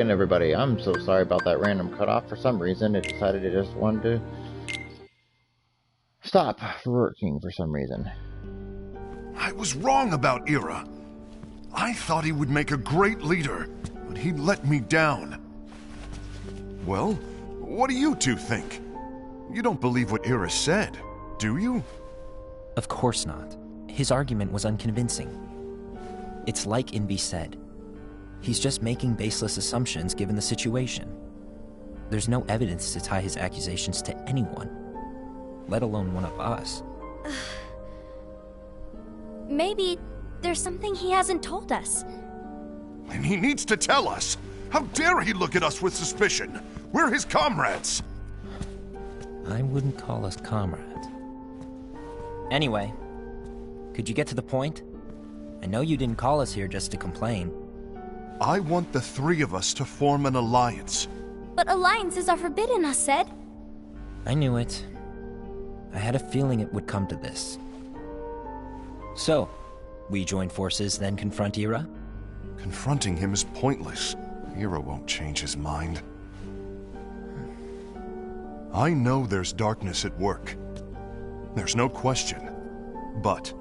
And everybody, I'm so sorry about that random cutoff. For some reason, it decided it just wanted to stop working for some reason. I was wrong about Ira. I thought he would make a great leader, but he let me down. Well, what do you two think? You don't believe what Ira said, do you? Of course not. His argument was unconvincing. It's like Invi said. He's just making baseless assumptions given the situation. There's no evidence to tie his accusations to anyone, let alone one of us. Maybe there's something he hasn't told us. And he needs to tell us. How dare he look at us with suspicion? We're his comrades. I wouldn't call us comrades. Anyway, could you get to the point? I know you didn't call us here just to complain. I want the three of us to form an alliance. But alliances are forbidden, I said. I knew it. I had a feeling it would come to this. So, we join forces, then confront Ira? Confronting him is pointless. Ira won't change his mind. I know there's darkness at work. There's no question. But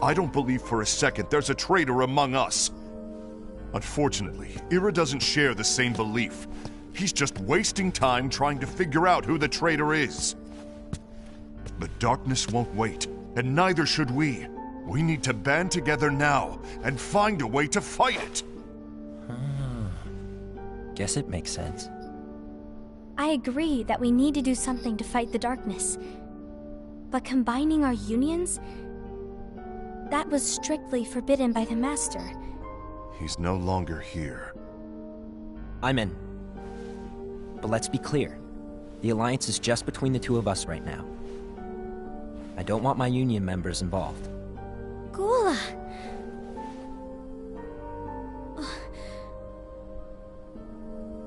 I don't believe for a second there's a traitor among us. Unfortunately, Ira doesn't share the same belief. He's just wasting time trying to figure out who the traitor is. But darkness won't wait, and neither should we. We need to band together now and find a way to fight it. Guess it makes sense. I agree that we need to do something to fight the darkness. But combining our unions? That was strictly forbidden by the Master. He's no longer here. I'm in. But let's be clear. The alliance is just between the two of us right now. I don't want my union members involved. Gula!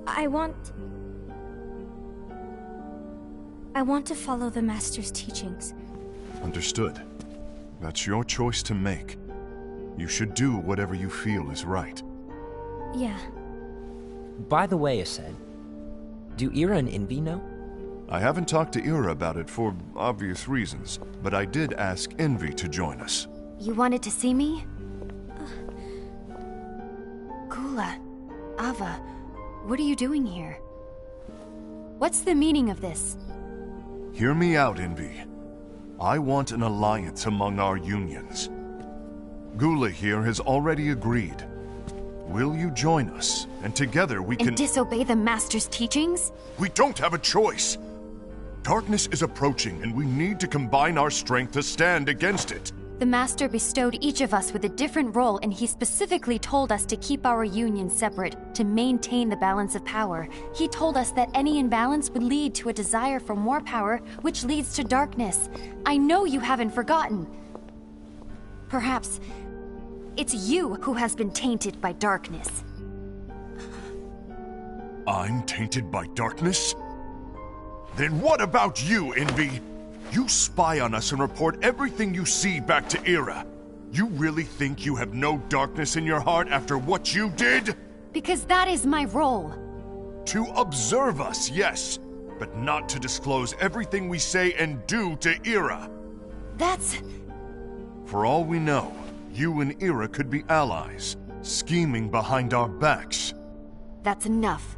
I want to follow the Master's teachings. Understood. That's your choice to make. You should do whatever you feel is right. Yeah. By the way, Ased, do Ira and Invi know? I haven't talked to Ira about it for obvious reasons, but I did ask Envy to join us. You wanted to see me? Gula, Ava, what are you doing here? What's the meaning of this? Hear me out, Envy. I want an alliance among our unions. Gula here has already agreed. Will you join us? And together we can... And disobey the Master's teachings? We don't have a choice! Darkness is approaching, and we need to combine our strength to stand against it. The Master bestowed each of us with a different role, and he specifically told us to keep our union separate, to maintain the balance of power. He told us that any imbalance would lead to a desire for more power, which leads to darkness. I know you haven't forgotten. Perhaps it's you who has been tainted by darkness. I'm tainted by darkness? Then what about you, Envy? You spy on us and report everything you see back to Ira. You really think you have no darkness in your heart after what you did? Because that is my role. To observe us, yes, but not to disclose everything we say and do to Ira. That's... For all we know, you and Ira could be allies, scheming behind our backs. That's enough.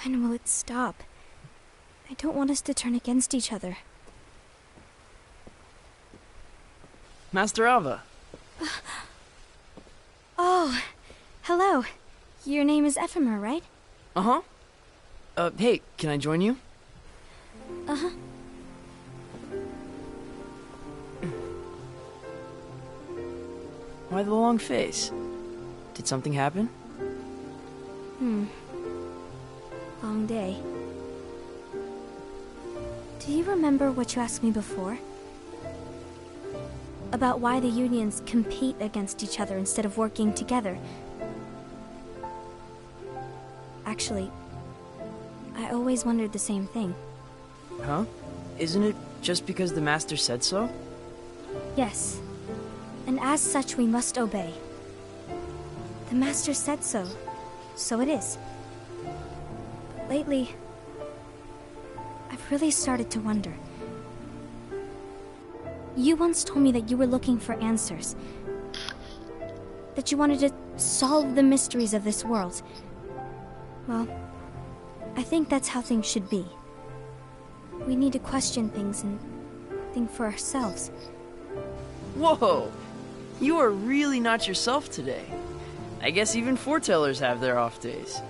When will it stop? I don't want us to turn against each other. Master Ava. Oh, hello. Your name is Ephemer, right? Uh-huh. Hey, can I join you? Uh-huh. Why the long face? Did something happen? Long day. Do you remember what you asked me before? About why the unions compete against each other instead of working together. Actually, I always wondered the same thing. Huh? Isn't it just because the Master said so? Yes. And as such, we must obey. The Master said so. So it is. But lately, I've really started to wonder. You once told me that you were looking for answers. That you wanted to solve the mysteries of this world. Well, I think that's how things should be. We need to question things and think for ourselves. Whoa! You are really not yourself today. I guess even foretellers have their off days.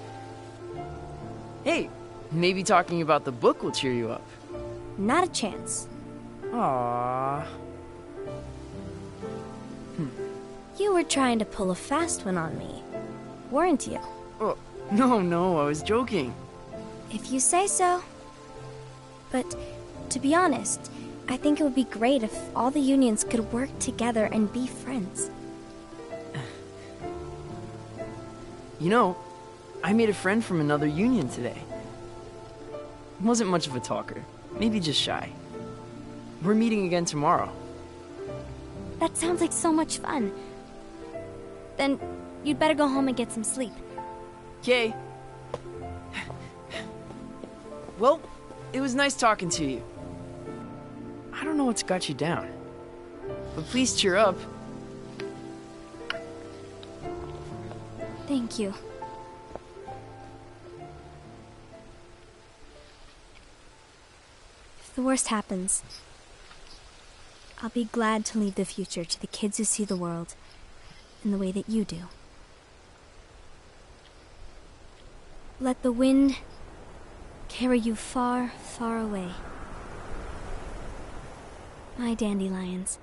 Hey, maybe talking about the book will cheer you up. Not a chance. Aww. You were trying to pull a fast one on me, weren't you? Oh, no, I was joking. If you say so. But, to be honest, I think it would be great if all the unions could work together and be friends. You know, I made a friend from another union today. Wasn't much of a talker, maybe just shy. We're meeting again tomorrow. That sounds like so much fun. Then, you'd better go home and get some sleep. Okay. Well, it was nice talking to you. I don't know what's got you down, but please cheer up. Thank you. If the worst happens, I'll be glad to leave the future to the kids who see the world in the way that you do. Let the wind carry you far, far away. My dandelions.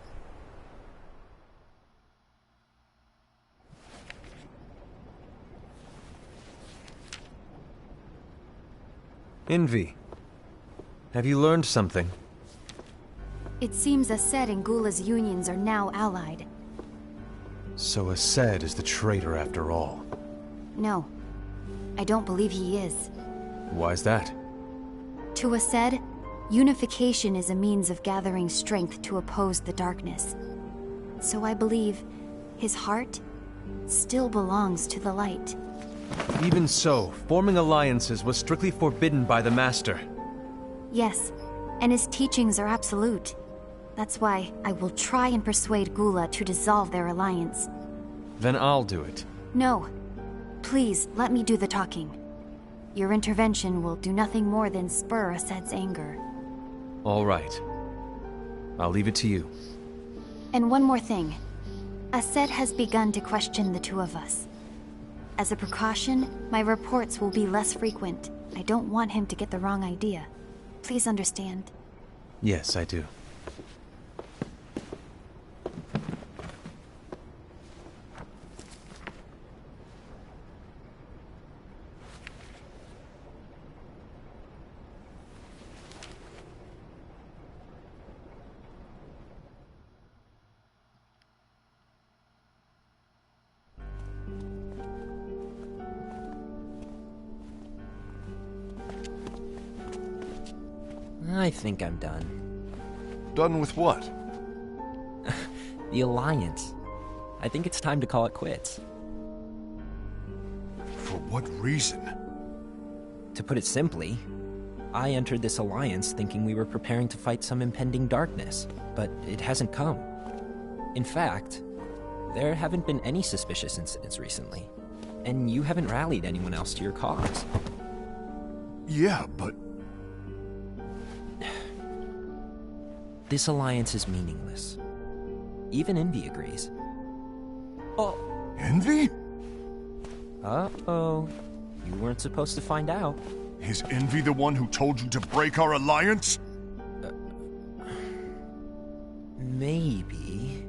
Envy. Have you learned something? It seems Ased and Gula's unions are now allied. So Ased is the traitor after all. No, I don't believe he is. Why's that? To Ased, unification is a means of gathering strength to oppose the darkness. So I believe his heart still belongs to the light. Even so, forming alliances was strictly forbidden by the Master. Yes, and his teachings are absolute. That's why I will try and persuade Gula to dissolve their alliance. Then I'll do it. No. Please, let me do the talking. Your intervention will do nothing more than spur Ased's anger. All right. I'll leave it to you. And one more thing. Ased has begun to question the two of us. As a precaution, my reports will be less frequent. I don't want him to get the wrong idea. Please understand. Yes, I do. I think I'm done. Done with what? The Alliance. I think it's time to call it quits. For what reason? To put it simply, I entered this alliance thinking we were preparing to fight some impending darkness, but it hasn't come. In fact, there haven't been any suspicious incidents recently, and you haven't rallied anyone else to your cause. Yeah, but... This alliance is meaningless. Even Envy agrees. Oh. Envy? Uh-oh. You weren't supposed to find out. Is Envy the one who told you to break our alliance? Maybe.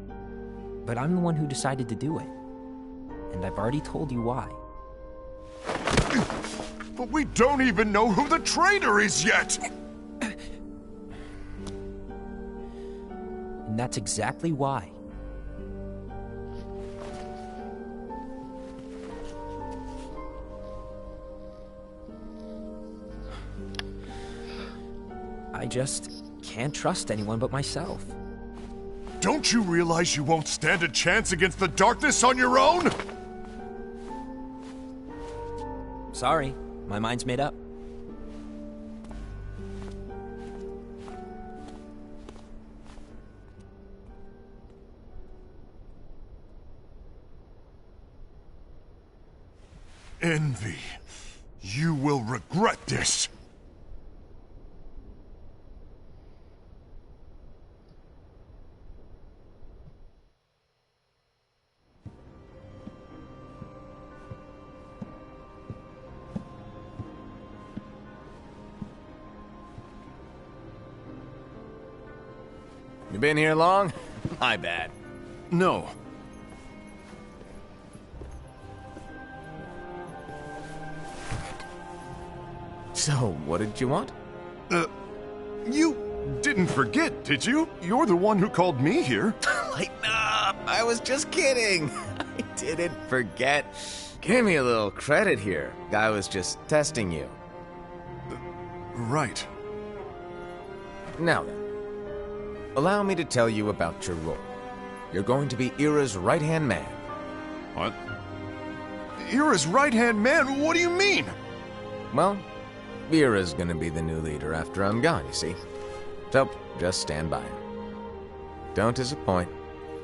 But I'm the one who decided to do it. And I've already told you why. But we don't even know who the traitor is yet! And that's exactly why. I just can't trust anyone but myself. Don't you realize you won't stand a chance against the darkness on your own? Sorry, my mind's made up. Envy. You will regret this. You been here long? My bad. No. So, what did you want? You didn't forget, did you? You're the one who called me here. Lighten up! I was just kidding. I didn't forget. Give me a little credit here. I was just testing you. Right. Now then, allow me to tell you about your role. You're going to be Ira's right-hand man. What? Ira's right-hand man? What do you mean? Well, Ira's gonna be the new leader after I'm gone, you see. So, just stand by. Don't disappoint.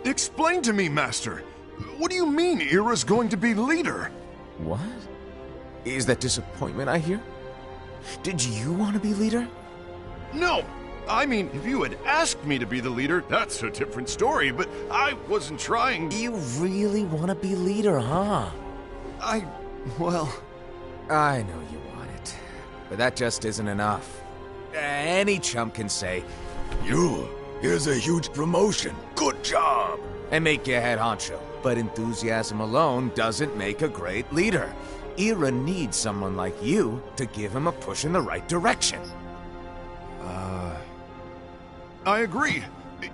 Explain to me, Master. What do you mean Ira's going to be leader? What? Is that disappointment I hear? Did you want to be leader? No! I mean, if you had asked me to be the leader, that's a different story, but I wasn't trying. You really want to be leader, huh? Well... I know you want it, but that just isn't enough. Any chump can say, here's a huge promotion, good job, and make you head honcho. But enthusiasm alone doesn't make a great leader. Ira needs someone like you to give him a push in the right direction. I agree.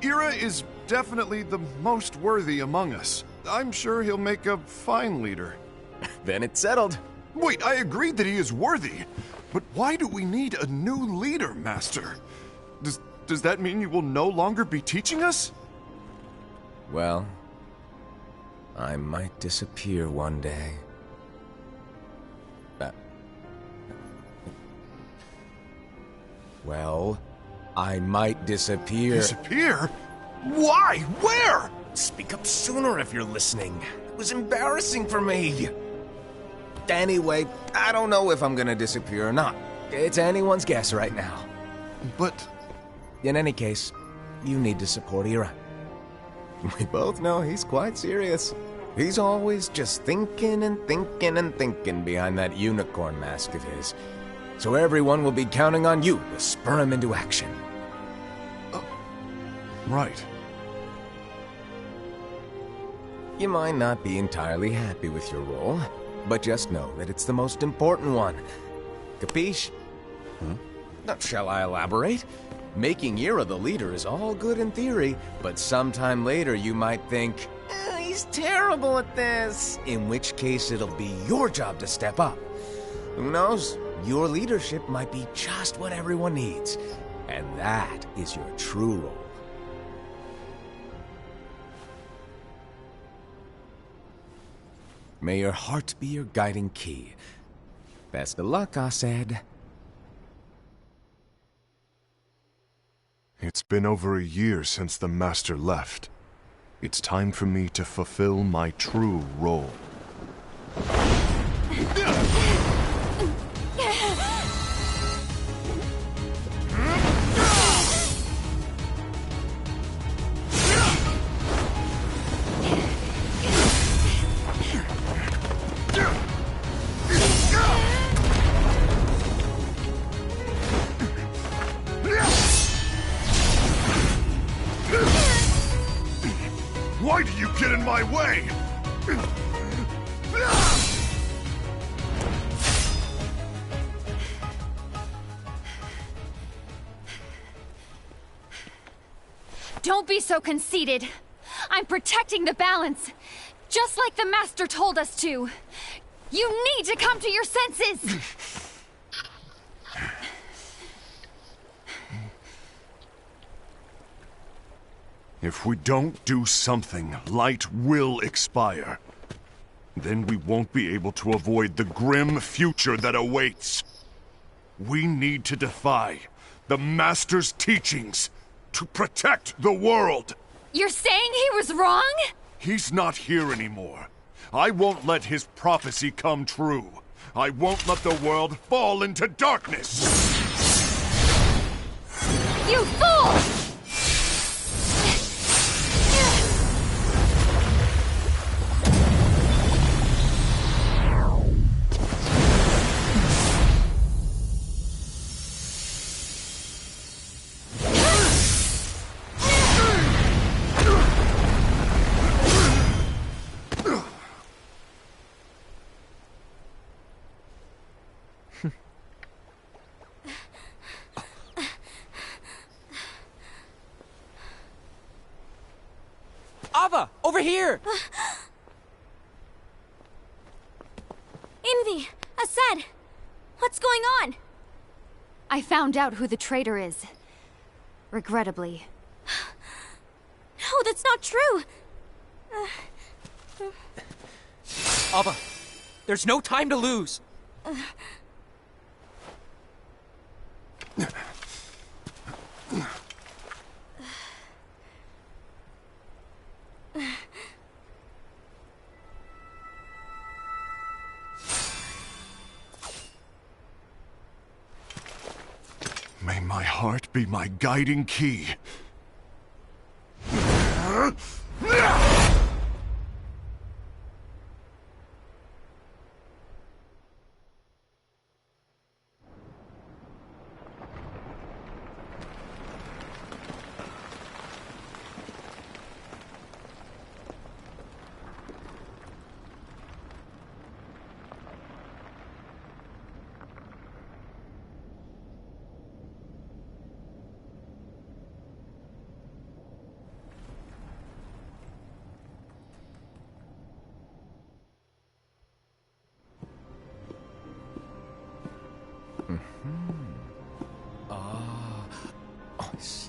Ira is definitely the most worthy among us. I'm sure he'll make a fine leader. Then it's settled. Wait, I agreed that he is worthy. But why do we need a new leader, Master? Does that mean you will no longer be teaching us? Well, I might disappear one day. Well, I might disappear. Disappear? Why? Where? Speak up sooner if you're listening. It was embarrassing for me. Anyway, I don't know if I'm gonna disappear or not. It's anyone's guess right now. But... In any case, you need to support Ira. We both know he's quite serious. He's always just thinking and thinking and thinking behind that unicorn mask of his. So everyone will be counting on you to spur him into action. Right. You might not be entirely happy with your role, but just know that it's the most important one. Capiche? Shall I elaborate? Making Ira the leader is all good in theory, but sometime later you might think, he's terrible at this. In which case it'll be your job to step up. Who knows? Your leadership might be just what everyone needs. And that is your true role. May your heart be your guiding key. Best of luck, Assad. It's been over a year since the Master left. It's time for me to fulfill my true role. Why do you get in my way? Don't be so conceited. I'm protecting the balance, just like the Master told us to. You need to come to your senses! If we don't do something, light will expire. Then we won't be able to avoid the grim future that awaits. We need to defy the Master's teachings to protect the world. You're saying he was wrong? He's not here anymore. I won't let his prophecy come true. I won't let the world fall into darkness. You fool! Ava, over here! Envy! Ased! What's going on? I found out who the traitor is. Regrettably. No, that's not true! Ava, there's no time to lose! May my heart be my guiding key.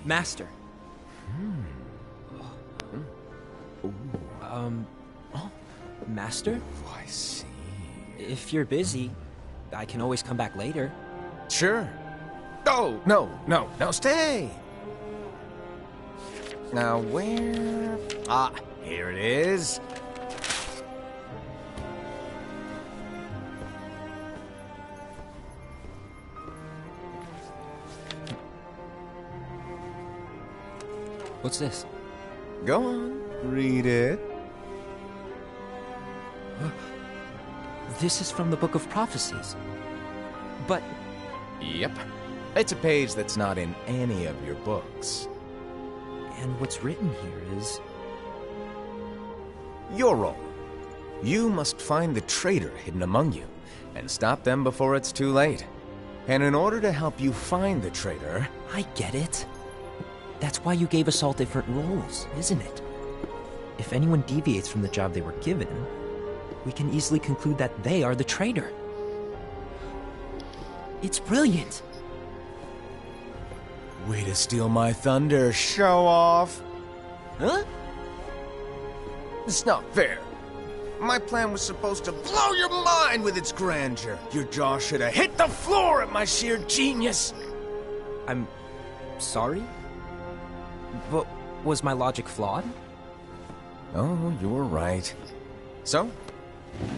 Master. Master? I see. If you're busy, I can always come back later. Sure. Oh, no, stay! Now, where... Ah, here it is. What's this? Go on, read it. This is from the Book of Prophecies. But Yep. It's a page that's not in any of your books. and what's written here is... Your role. You must find the traitor hidden among you, and stop them before it's too late. And in order to help you find the traitor... I get it. That's why you gave us all different roles, isn't it? If anyone deviates from the job they were given, we can easily conclude that they are the traitor. It's brilliant. Way to steal my thunder, show off! Huh? It's not fair. My plan was supposed to blow your mind with its grandeur. Your jaw should have hit the floor at my sheer genius. I'm sorry? But was my logic flawed? Oh, you were right. So,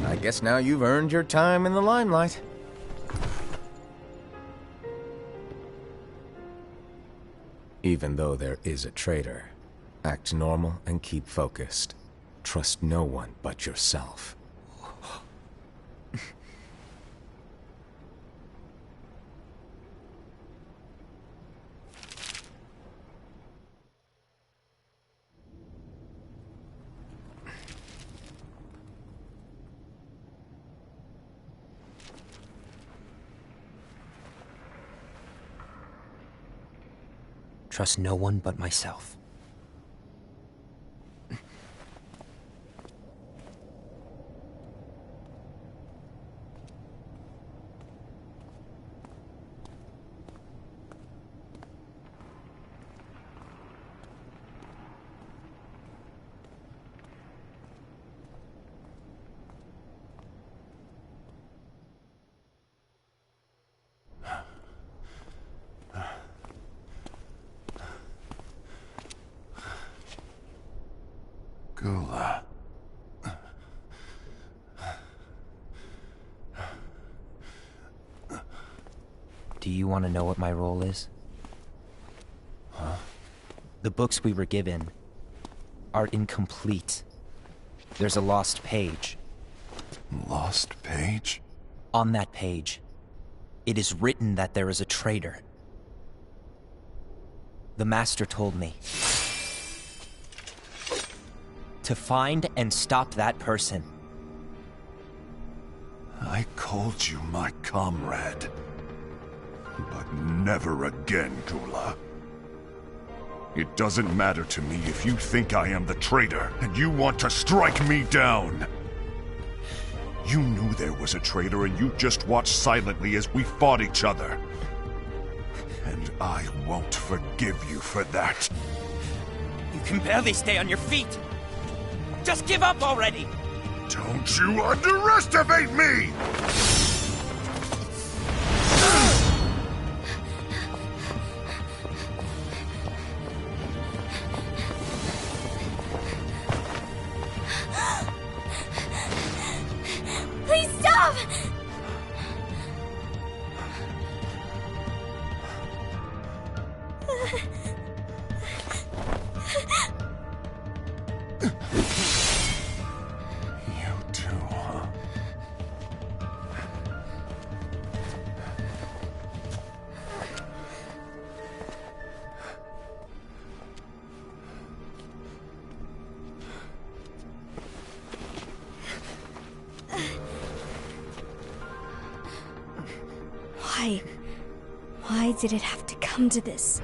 I guess now you've earned your time in the limelight. Even though there is a traitor, act normal and keep focused. Trust no one but yourself. Trust no one but myself. Do you want to know what my role is? Huh? The books we were given are incomplete. There's a lost page. Lost page? On that page, it is written that there is a traitor. The Master told me to find and stop that person. I called you my comrade. But never again, Gula. It doesn't matter to me if you think I am the traitor, and you want to strike me down. You knew there was a traitor, and you just watched silently as we fought each other. And I won't forgive you for that. You can barely stay on your feet. Just give up already! Don't you underestimate me! Please stop! You too, huh? Why? Why did it have to come to this?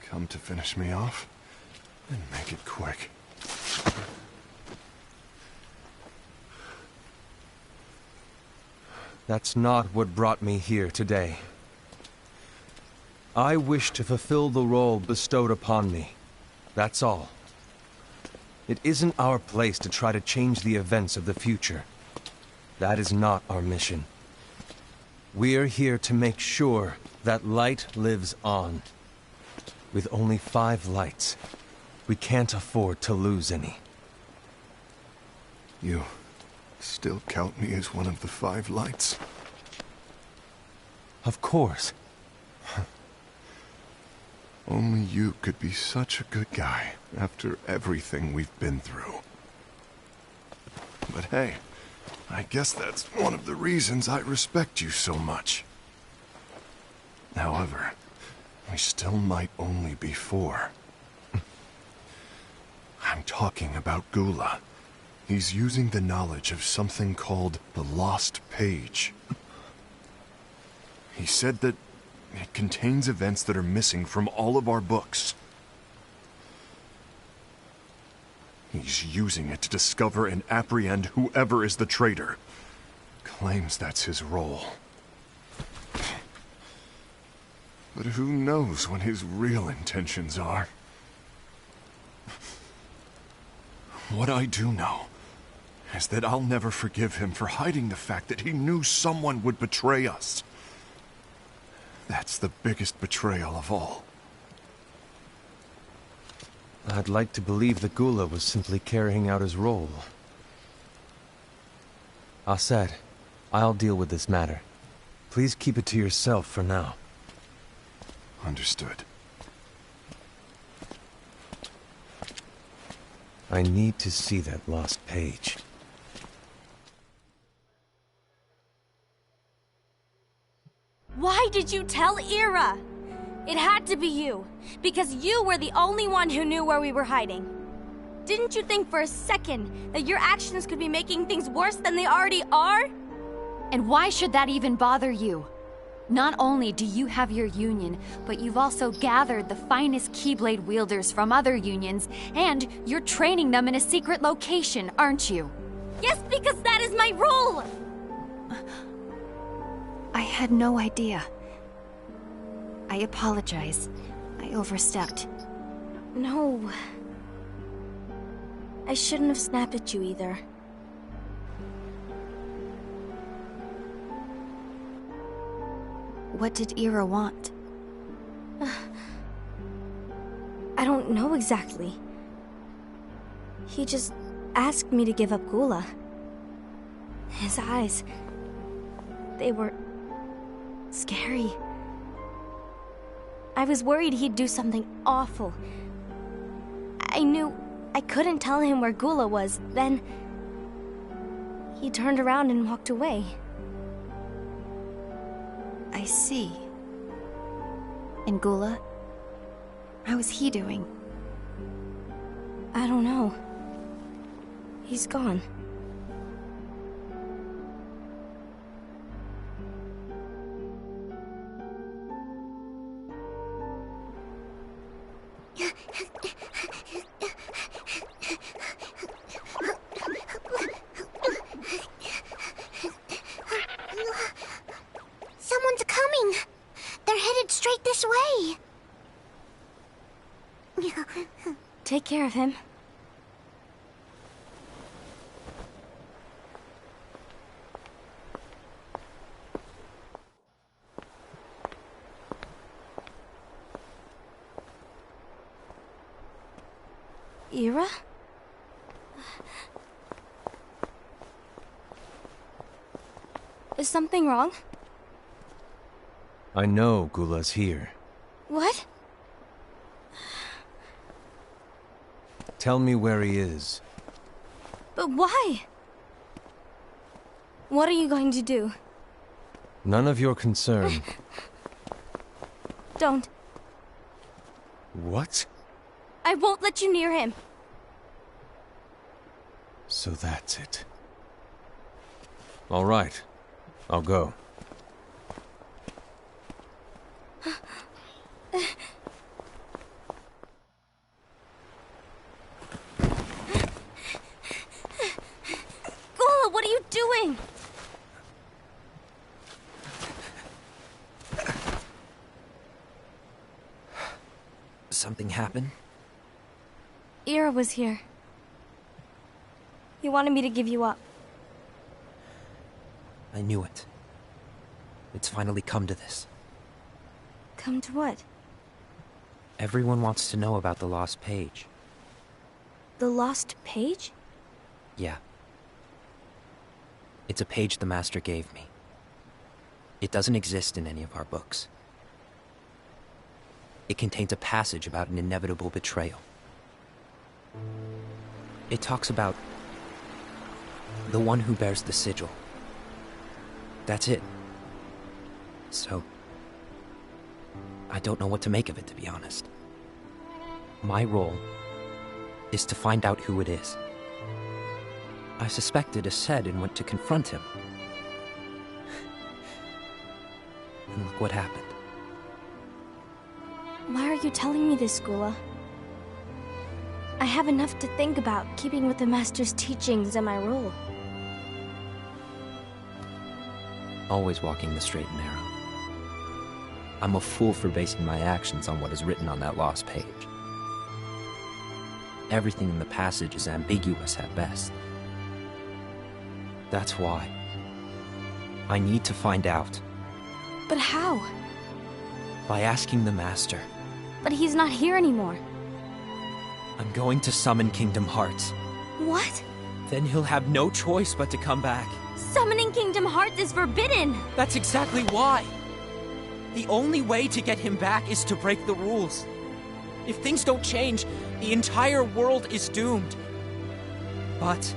Come to finish me off? Then make it quick. That's not what brought me here today. I wish to fulfill the role bestowed upon me. That's all. It isn't our place to try to change the events of the future. That is not our mission. We're here to make sure that light lives on. With only 5 lights, we can't afford to lose any. You still count me as one of the 5 lights? Of course. Only you could be such a good guy after everything we've been through. But hey, I guess that's one of the reasons I respect you so much. However, we still might only be 4. I'm talking about Gula. He's using the knowledge of something called the Lost Page. He said that it contains events that are missing from all of our books. He's using it to discover and apprehend whoever is the traitor. Claims that's his role. But who knows what his real intentions are? What I do know is that I'll never forgive him for hiding the fact that he knew someone would betray us. That's the biggest betrayal of all. I'd like to believe that Gula was simply carrying out his role. Aset, I'll deal with this matter. Please keep it to yourself for now. Understood. I need to see that lost page. Why did you tell Ira? It had to be you, because you were the only one who knew where we were hiding. Didn't you think for a second that your actions could be making things worse than they already are? And why should that even bother you? Not only do you have your union, but you've also gathered the finest Keyblade wielders from other unions, and you're training them in a secret location, aren't you? Yes, because that is my role! I had no idea. I apologize. I overstepped. No. I shouldn't have snapped at you either. What did Ira want? I don't know exactly. He just asked me to give up Gula. His eyes... they were... scary. I was worried he'd do something awful. I knew I couldn't tell him where Gula was. Then... he turned around and walked away. I see. And Gula? How is he doing? I don't know. He's gone. Someone's coming! They're headed straight this way! Take care of him. Ira? Is something wrong? I know Gula's here. What? Tell me where he is. But why? What are you going to do? None of your concern. Don't. What? I won't let you near him. So that's it. All right. I'll go. Gula, what are you doing? Something happened? Ira was here. He wanted me to give you up. I knew it. It's finally come to this. Come to what? Everyone wants to know about the lost page. The lost page? Yeah. It's a page the Master gave me. It doesn't exist in any of our books. It contains a passage about an inevitable betrayal. It talks about the one who bears the sigil. That's it. So, I don't know what to make of it, to be honest. My role is to find out who it is. I suspected a Sed and went to confront him. And look what happened. Why are you telling me this, Gula? I have enough to think about, keeping with the Master's teachings and my role. Always walking the straight and narrow. I'm a fool for basing my actions on what is written on that lost page. Everything in the passage is ambiguous at best. That's why I need to find out. But how? By asking the Master. But he's not here anymore. I'm going to summon Kingdom Hearts. What? Then he'll have no choice but to come back. Summoning Kingdom Hearts is forbidden! That's exactly why! The only way to get him back is to break the rules. If things don't change, the entire world is doomed. But,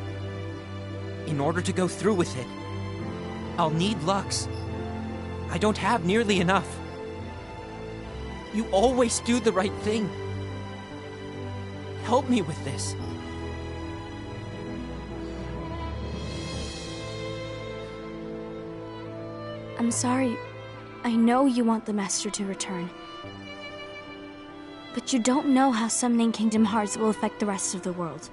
in order to go through with it, I'll need Lux. I don't have nearly enough. You always do the right thing. Help me with this. I'm sorry. I know you want the Master to return. But you don't know how summoning Kingdom Hearts will affect the rest of the world.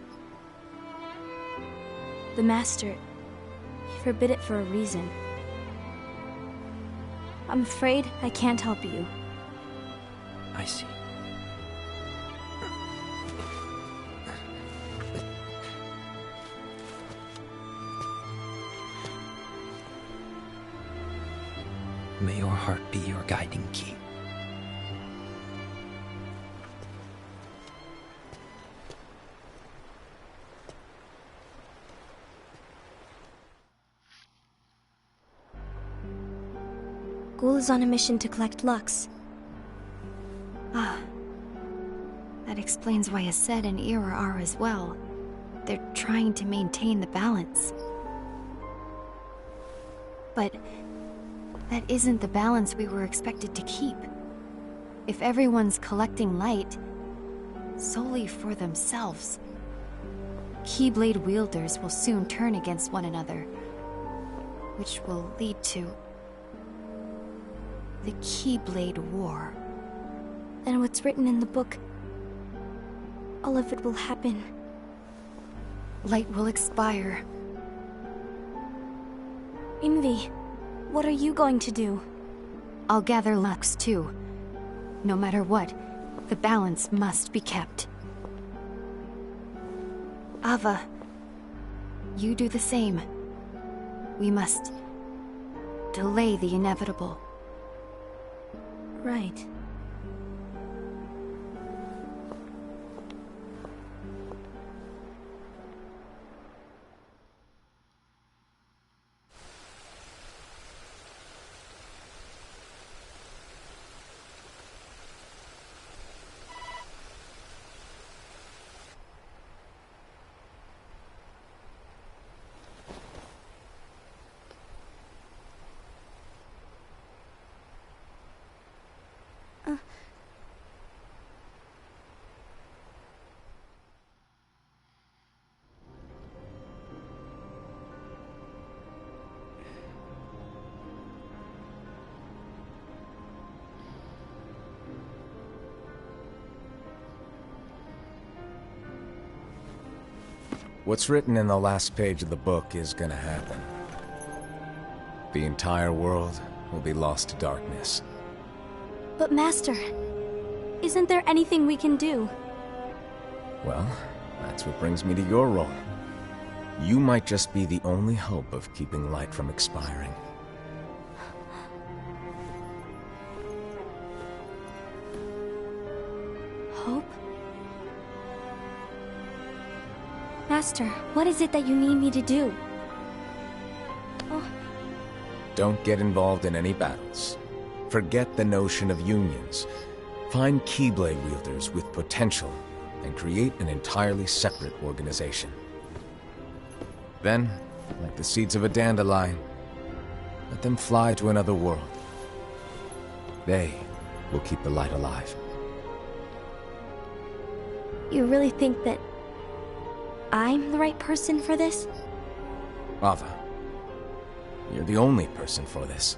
The Master, he forbid it for a reason. I'm afraid I can't help you. I see. May your heart be your guiding key. Ghoul is on a mission to collect Lux. Ah. That explains why Aced and Ira are as well. They're trying to maintain the balance. But that isn't the balance we were expected to keep. If everyone's collecting light solely for themselves, Keyblade wielders will soon turn against one another, which will lead to the Keyblade War. And what's written in the book, all of it will happen. Light will expire. Envy, what are you going to do? I'll gather Lux too. No matter what, the balance must be kept. Ava, you do the same. We must delay the inevitable. Right. What's written in the last page of the book is gonna happen. The entire world will be lost to darkness. But Master, isn't there anything we can do? Well, that's what brings me to your role. You might just be the only hope of keeping light from expiring. Hope? Master, what is it that you need me to do? Oh. Don't get involved in any battles. Forget the notion of unions. Find Keyblade wielders with potential and create an entirely separate organization. Then, like the seeds of a dandelion, let them fly to another world. They will keep the light alive. You really think that I'm the right person for this? Ava, you're the only person for this.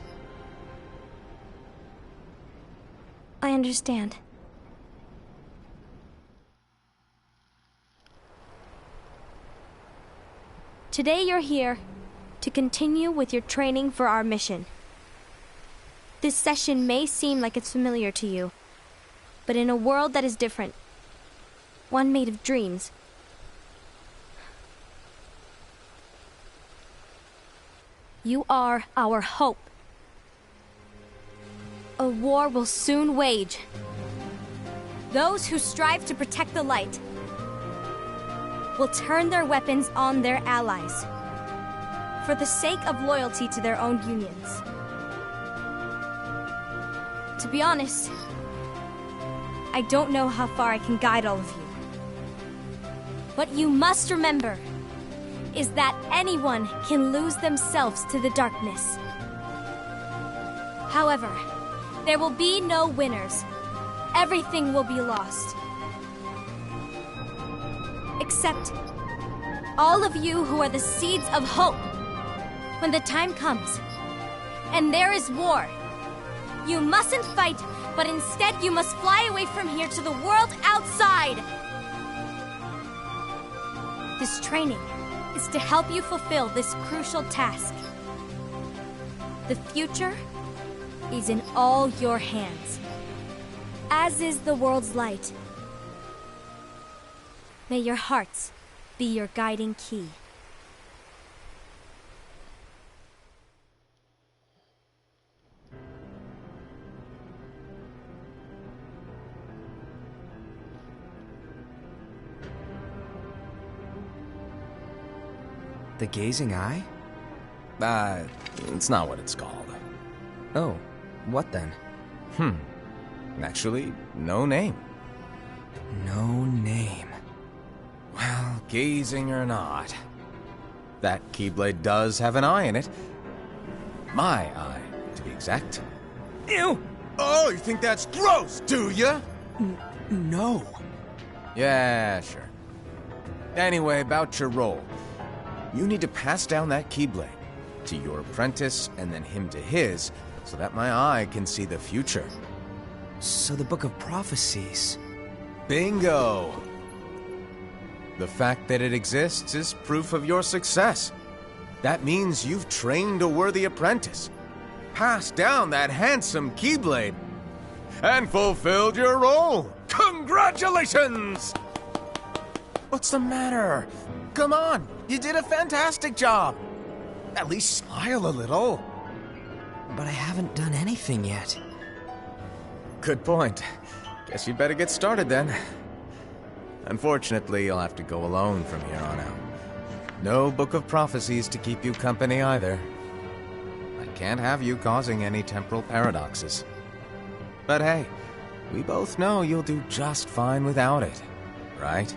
I understand. Today you're here to continue with your training for our mission. This session may seem like it's familiar to you, but in a world that is different, one made of dreams, you are our hope. A war will soon wage. Those who strive to protect the light will turn their weapons on their allies for the sake of loyalty to their own unions. To be honest, I don't know how far I can guide all of you. What you must remember is that anyone can lose themselves to the darkness. However, there will be no winners. Everything will be lost. Except all of you who are the seeds of hope. When the time comes, and there is war, you mustn't fight, but instead you must fly away from here to the world outside. This training is to help you fulfill this crucial task. The future is in all your hands. as is the world's light. May your hearts be your guiding key. The gazing eye? It's not what it's called. Oh, what then? Actually, no name. No name. Well, gazing or not, that Keyblade does have an eye in it. My eye, to be exact. Ew! Oh, you think that's gross, do ya? No. Yeah, sure. Anyway, about your role. You need to pass down that Keyblade to your apprentice and then him to his, so that my eye can see the future. So the Book of Prophecies. Bingo! The fact that it exists is proof of your success. That means you've trained a worthy apprentice, passed down that handsome Keyblade, and fulfilled your role. Congratulations! What's the matter? Come on, you did a fantastic job. At least smile a little. But I haven't done anything yet. Good point. Guess you better get started then. Unfortunately, you'll have to go alone from here on out. No Book of Prophecies to keep you company either. I can't have you causing any temporal paradoxes. But hey, we both know you'll do just fine without it, right?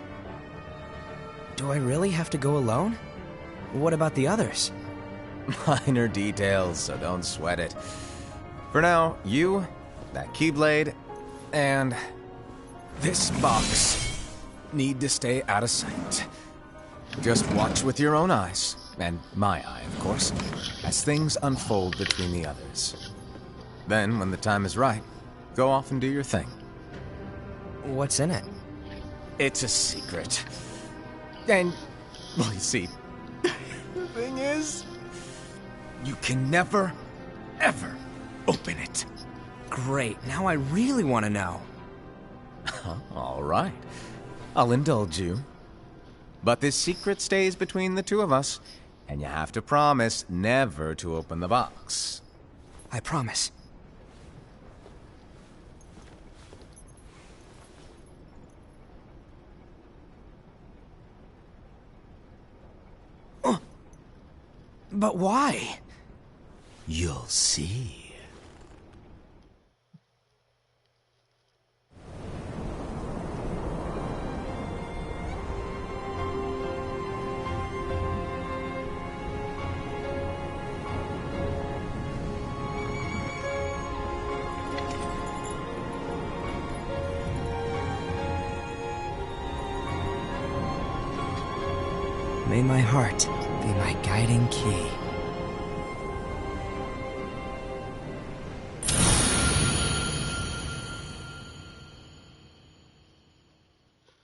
Do I really have to go alone? What about the others? Minor details, so don't sweat it. For now, you, that Keyblade, and this box need to stay out of sight. Just watch with your own eyes, and my eye, of course, as things unfold between the others. Then, when the time is right, go off and do your thing. What's in it? It's a secret. And, well, you see, the thing is, you can never, ever open it. Great, now I really want to know. All right. I'll indulge you. But this secret stays between the two of us, and you have to promise never to open the box. I promise. But why? You'll see. May my heart be my guiding key.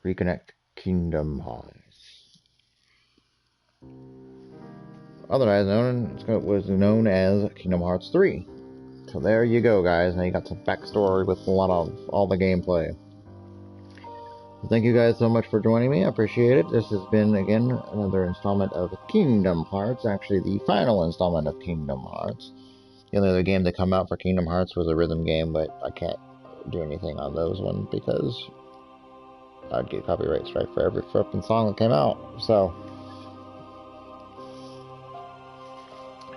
Reconnect Kingdom Hearts. Otherwise known, it was known as Kingdom Hearts 3. So there you go, guys. Now you got some backstory with a lot of all the gameplay. Thank you guys so much for joining me. I appreciate it. This has been, again, another installment of Kingdom Hearts. Actually, the final installment of Kingdom Hearts. The only other game that come out for Kingdom Hearts was a rhythm game, but I can't do anything on those ones because I'd get copyright strike for every flipping song that came out. So,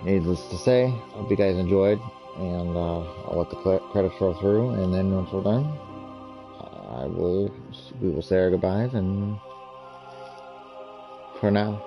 needless to say, hope you guys enjoyed, and I'll let the credits roll through, and then once we're done, we will say our goodbyes, and for now.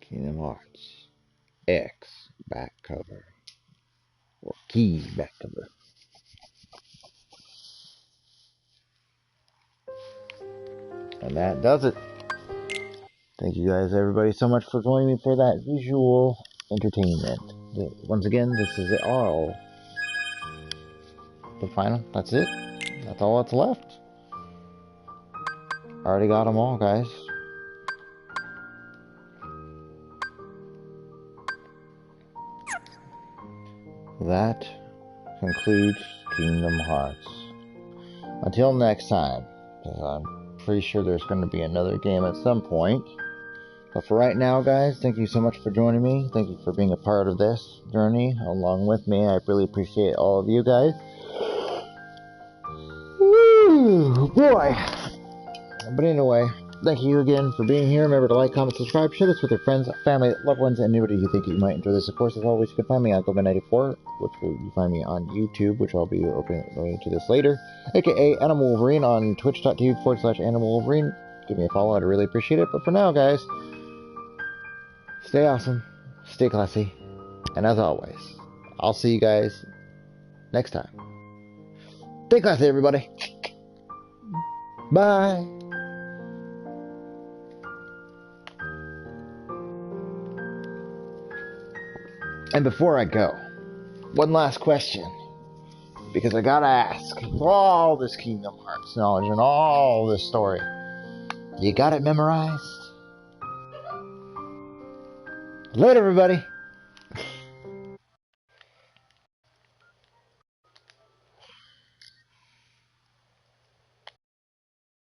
Kingdom Hearts X back cover. Or key back cover. And that does it. Thank you guys, everybody, so much for joining me for that visual entertainment. Once again, this is it all. The final, that's it. That's all that's left. Already got them all, guys. That concludes Kingdom Hearts. Until next time, because I'm pretty sure there's going to be another game at some point. But for right now, guys, thank you so much for joining me. Thank you for being a part of this journey along with me. I really appreciate all of you guys. Woo, boy. But anyway, thank you again for being here. Remember to like, comment, subscribe, share this with your friends, family, loved ones, and anybody you think you might enjoy this. Of course, as always, you can find me on Goblin94, which you find me on YouTube, which I'll be opening to this later, aka Animal Wolverine on twitch.tv/Animal Wolverine. Give me a follow, I'd really appreciate it. But for now, guys, stay awesome, stay classy, and as always, I'll see you guys next time. Stay classy, everybody. Bye. And before I go, one last question, because I gotta ask, for all this Kingdom Hearts knowledge and all this story, you got it memorized? Later, everybody!